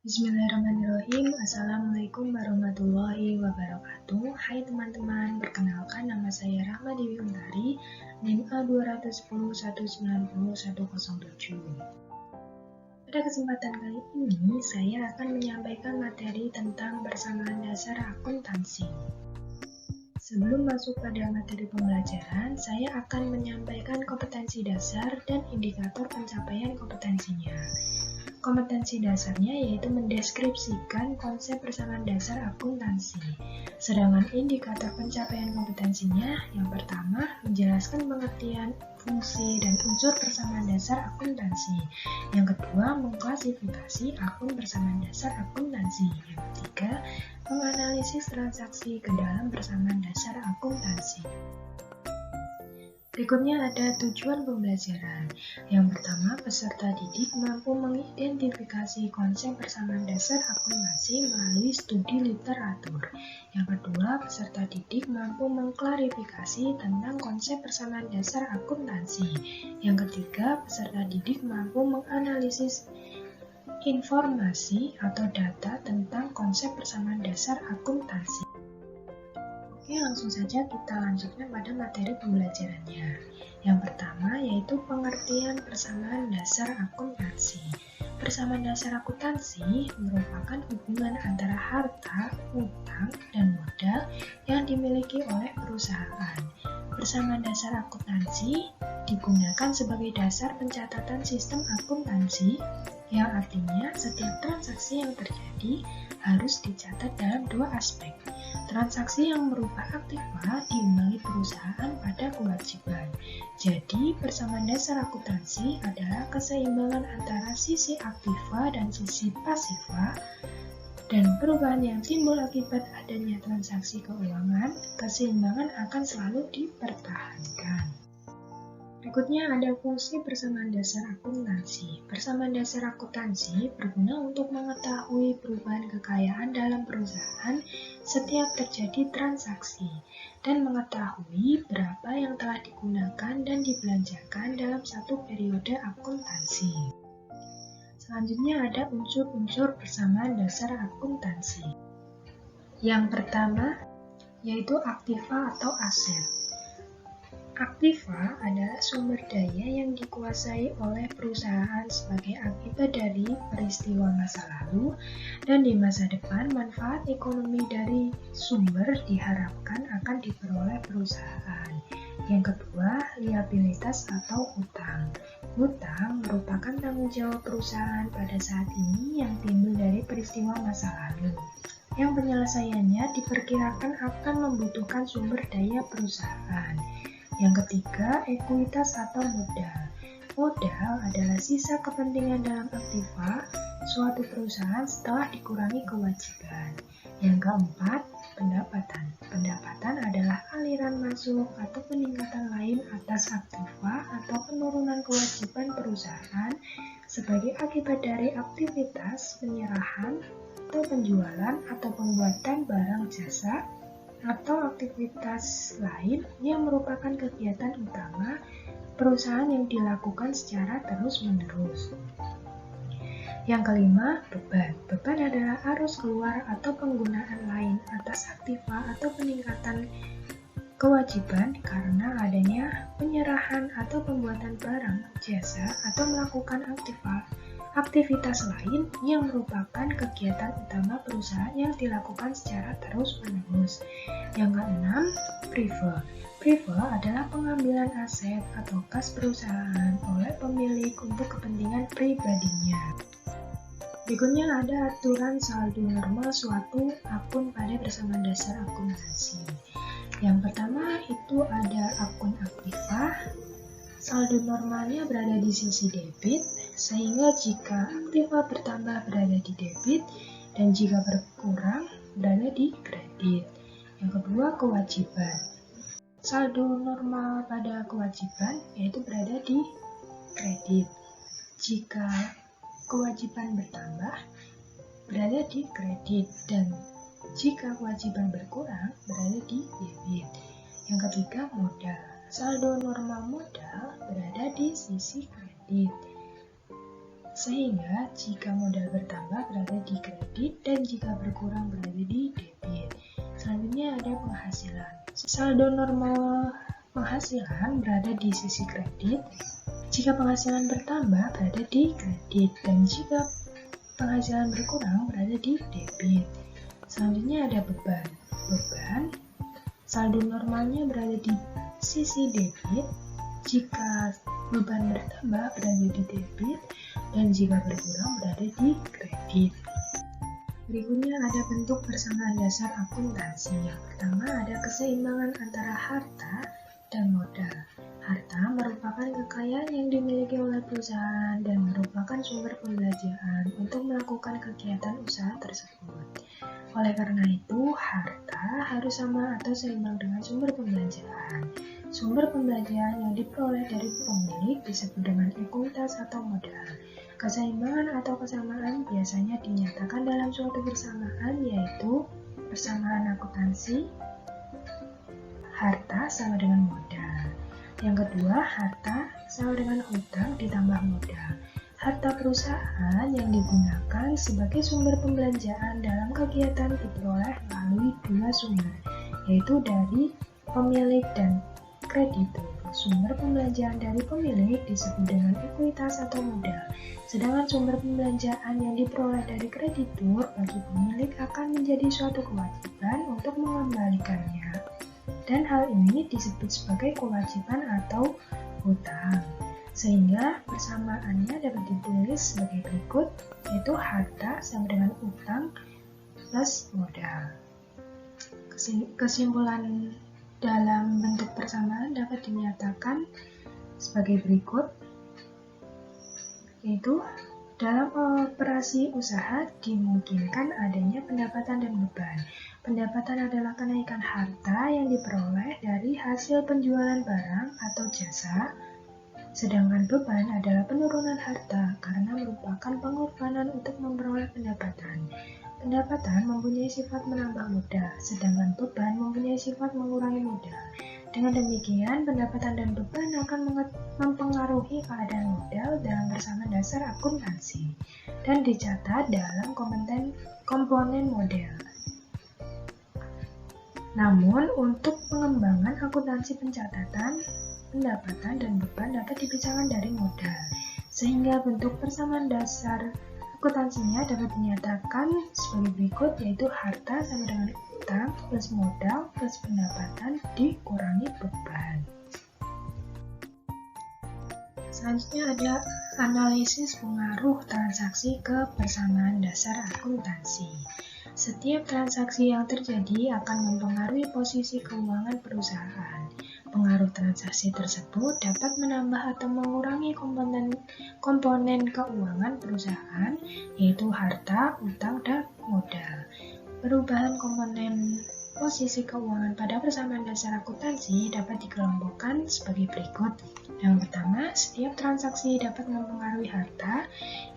Bismillahirrahmanirrahim. Assalamualaikum warahmatullahi wabarakatuh. Hai teman-teman, perkenalkan nama saya Rahma Dewi Untari, NIM A210190107. Pada kesempatan kali ini, saya akan menyampaikan materi tentang persamaan dasar akuntansi. Sebelum masuk pada materi pembelajaran, saya akan menyampaikan kompetensi dasar dan indikator pencapaian kompetensinya. Kompetensi dasarnya yaitu mendeskripsikan konsep persamaan dasar akuntansi. Sedangkan indikator pencapaian kompetensinya yang pertama menjelaskan pengertian, fungsi, dan unsur persamaan dasar akuntansi. Yang kedua mengklasifikasi akun persamaan dasar akuntansi. Yang ketiga menganalisis transaksi ke dalam persamaan dasar akuntansi. Berikutnya ada tujuan pembelajaran. Yang pertama, peserta didik mampu mengidentifikasi konsep persamaan dasar akuntansi melalui studi literatur. Yang kedua, peserta didik mampu mengklarifikasi tentang konsep persamaan dasar akuntansi. Yang ketiga, peserta didik mampu menganalisis informasi atau data tentang konsep persamaan dasar akuntansi. Oke, langsung saja kita lanjutkan pada materi pembelajarannya. Yang pertama yaitu pengertian persamaan dasar akuntansi. Persamaan dasar akuntansi merupakan hubungan antara harta, utang, dan modal yang dimiliki oleh perusahaan. Persamaan dasar akuntansi digunakan sebagai dasar pencatatan sistem akuntansi, yang artinya setiap transaksi yang terjadi harus dicatat dalam dua aspek. Transaksi yang berupa aktiva diimbangi perusahaan pada kewajiban. Jadi, persamaan dasar akuntansi adalah keseimbangan antara sisi aktiva dan sisi pasiva, dan perubahan yang timbul akibat adanya transaksi keuangan, keseimbangan akan selalu dipertahankan. Berikutnya ada fungsi persamaan dasar akuntansi. Persamaan dasar akuntansi berguna untuk mengetahui perubahan kekayaan dalam perusahaan setiap terjadi transaksi dan mengetahui berapa yang telah digunakan dan dibelanjakan dalam satu periode akuntansi. Selanjutnya ada unsur-unsur persamaan dasar akuntansi. Yang pertama yaitu aktiva atau aset. Aktiva adalah sumber daya yang dikuasai oleh perusahaan sebagai akibat dari peristiwa masa lalu, dan di masa depan manfaat ekonomi dari sumber diharapkan akan diperoleh perusahaan. Yang kedua, liabilitas atau hutang. Hutang merupakan tanggung jawab perusahaan pada saat ini yang timbul dari peristiwa masa lalu, yang penyelesaiannya diperkirakan akan membutuhkan sumber daya perusahaan. Yang ketiga, ekuitas atau modal. Modal adalah sisa kepentingan dalam aktiva suatu perusahaan setelah dikurangi kewajiban. Yang keempat, pendapatan. Pendapatan adalah aliran masuk atau peningkatan lain atas aktiva atau penurunan kewajiban perusahaan sebagai akibat dari aktivitas penyerahan atau penjualan atau pembuatan barang jasa atau aktivitas lain yang merupakan kegiatan utama perusahaan yang dilakukan secara terus-menerus. Yang kelima, beban. Beban adalah arus keluar atau penggunaan lain atas aktiva atau peningkatan kewajiban karena adanya penyerahan atau pembuatan barang, jasa, atau melakukan aktivitas lain yang merupakan kegiatan utama perusahaan yang dilakukan secara terus-menerus. Yang keenam, prive. Prive adalah pengambilan aset atau kas perusahaan oleh pemilik untuk kepentingan pribadinya. Berikutnya ada aturan saldo normal suatu akun pada persamaan dasar akuntansi. Yang pertama itu ada akun aktiva. Saldo normalnya berada di sisi debit, sehingga jika aktiva bertambah berada di debit, dan jika berkurang berada di kredit. Yang kedua, kewajiban. Saldo normal pada kewajiban yaitu berada di kredit. Jika kewajiban bertambah berada di kredit, dan jika kewajiban berkurang berada di debit. Yang ketiga, modal. Saldo normal modal berada di sisi kredit. Sehingga jika modal bertambah berada di kredit dan jika berkurang berada di debit. Selanjutnya ada penghasilan. Saldo normal penghasilan berada di sisi kredit. Jika penghasilan bertambah berada di kredit dan jika penghasilan berkurang berada di debit. Selanjutnya ada beban. Beban saldo normalnya berada di sisi debit. Jika beban bertambah berada di debit dan jika berkurang berada di kredit. Berikutnya ada bentuk persamaan dasar akuntansi. Yang pertama ada keseimbangan antara harta dan modal. Harta merupakan kekayaan yang dimiliki oleh perusahaan dan merupakan sumber pembelanjaan untuk melakukan kegiatan usaha tersebut. Oleh karena itu, harta harus sama atau seimbang dengan sumber pembelanjaan. Sumber pembelanjaan yang diperoleh dari pemilik disebut dengan ekuitas atau modal. Keseimbangan atau kesamaan biasanya dinyatakan dalam suatu persamaan, yaitu persamaan akuntansi harta sama dengan modal. Yang kedua, harta sama dengan hutang ditambah modal. Harta perusahaan yang digunakan sebagai sumber pembelanjaan dalam kegiatan diperoleh melalui dua sumber, yaitu dari pemilik dan kreditur. Sumber pembelanjaan dari pemilik disebut dengan ekuitas atau modal, sedangkan sumber pembelanjaan yang diperoleh dari kreditur bagi pemilik akan menjadi suatu kewajiban untuk mengembalikannya. Dan hal ini disebut sebagai kewajiban atau hutang. Sehingga persamaannya dapat ditulis sebagai berikut, yaitu harta sama dengan utang plus modal. Kesimpulan dalam bentuk persamaan dapat dinyatakan sebagai berikut, yaitu dalam operasi usaha dimungkinkan adanya pendapatan dan beban. Pendapatan adalah kenaikan harta yang diperoleh dari hasil penjualan barang atau jasa, sedangkan beban adalah penurunan harta karena merupakan pengorbanan untuk memperoleh pendapatan. Pendapatan mempunyai sifat menambah modal, sedangkan beban mempunyai sifat mengurangi modal. Dengan demikian, pendapatan dan beban akan mempengaruhi keadaan modal dalam persamaan dasar akuntansi dan dicatat dalam komponen model. Namun, untuk pengembangan akuntansi pencatatan, pendapatan dan beban dapat dipisahkan dari modal, sehingga bentuk persamaan dasar akuntansinya dapat dinyatakan sebagai berikut, yaitu harta sama dengan utang plus modal plus pendapatan dikurangi beban. Selanjutnya ada analisis pengaruh transaksi ke persamaan dasar akuntansi. Setiap transaksi yang terjadi akan mempengaruhi posisi keuangan perusahaan. Pengaruh transaksi tersebut dapat menambah atau mengurangi komponen keuangan perusahaan, yaitu harta, utang, dan modal. Perubahan komponen posisi keuangan pada persamaan dasar akuntansi dapat dikelompokkan sebagai berikut. Yang pertama, setiap transaksi dapat mempengaruhi harta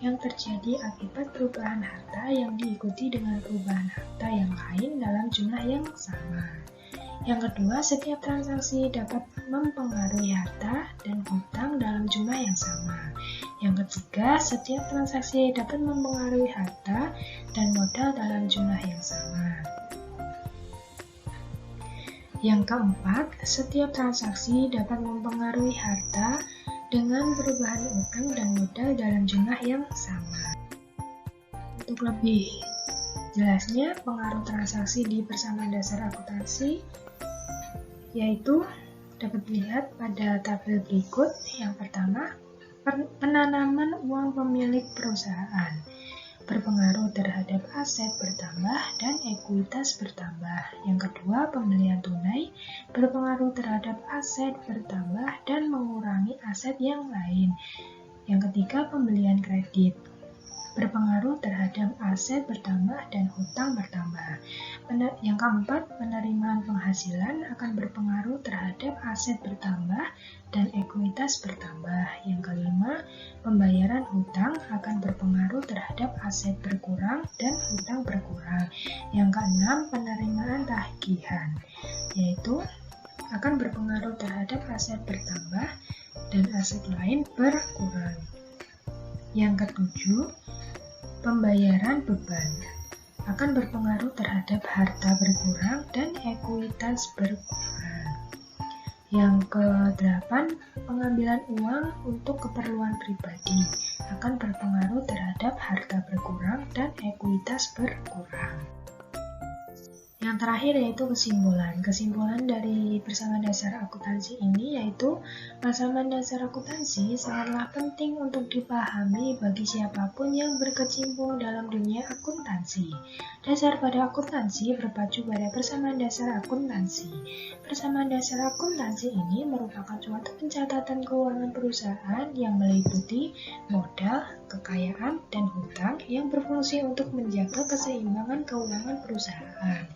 yang terjadi akibat perubahan harta yang diikuti dengan perubahan harta yang lain dalam jumlah yang sama. Yang kedua, setiap transaksi dapat mempengaruhi harta dan hutang dalam jumlah yang sama. Yang ketiga, setiap transaksi dapat mempengaruhi harta dan modal dalam jumlah yang sama. Yang keempat, setiap transaksi dapat mempengaruhi harta dengan perubahan utang dan modal dalam jumlah yang sama. Untuk lebih jelasnya, pengaruh transaksi di persamaan dasar akuntansi yaitu dapat dilihat pada tabel berikut. Yang pertama, penanaman uang pemilik perusahaan berpengaruh terhadap aset bertambah dan ekuitas bertambah. Yang kedua, pembelian tunai berpengaruh terhadap aset bertambah dan mengurangi aset yang lain. Yang ketiga, pembelian kredit berpengaruh terhadap aset bertambah dan hutang bertambah. Yang keempat, penerimaan penghasilan akan berpengaruh terhadap aset bertambah dan ekuitas bertambah. Yang kelima, pembayaran hutang akan berpengaruh terhadap aset berkurang dan hutang berkurang. Yang keenam, penerimaan tagihan, yaitu akan berpengaruh terhadap aset bertambah dan aset lain berkurang. Yang ketujuh, pembayaran beban akan berpengaruh terhadap harta berkurang dan ekuitas berkurang. Yang kedelapan, pengambilan uang untuk keperluan pribadi akan berpengaruh terhadap harta berkurang dan ekuitas berkurang. Yang terakhir yaitu kesimpulan. Kesimpulan dari persamaan dasar akuntansi ini yaitu persamaan dasar akuntansi sangatlah penting untuk dipahami bagi siapapun yang berkecimpung dalam dunia akuntansi. Dasar pada akuntansi berpacu pada persamaan dasar akuntansi. Persamaan dasar akuntansi ini merupakan suatu pencatatan keuangan perusahaan yang meliputi modal, kekayaan, dan hutang yang berfungsi untuk menjaga keseimbangan keuangan perusahaan.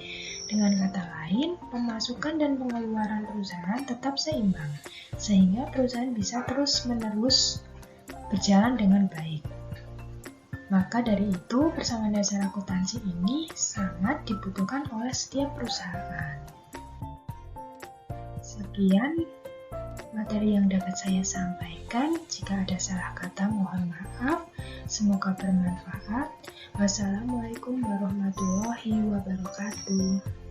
Dengan kata lain, pemasukan dan pengeluaran perusahaan tetap seimbang, sehingga perusahaan bisa terus-menerus berjalan dengan baik. Maka dari itu, persamaan dasar akuntansi ini sangat dibutuhkan oleh setiap perusahaan. Sekian materi yang dapat saya sampaikan. Jika ada salah kata, mohon maaf. Semoga bermanfaat. Wassalamualaikum warahmatullahi wabarakatuh.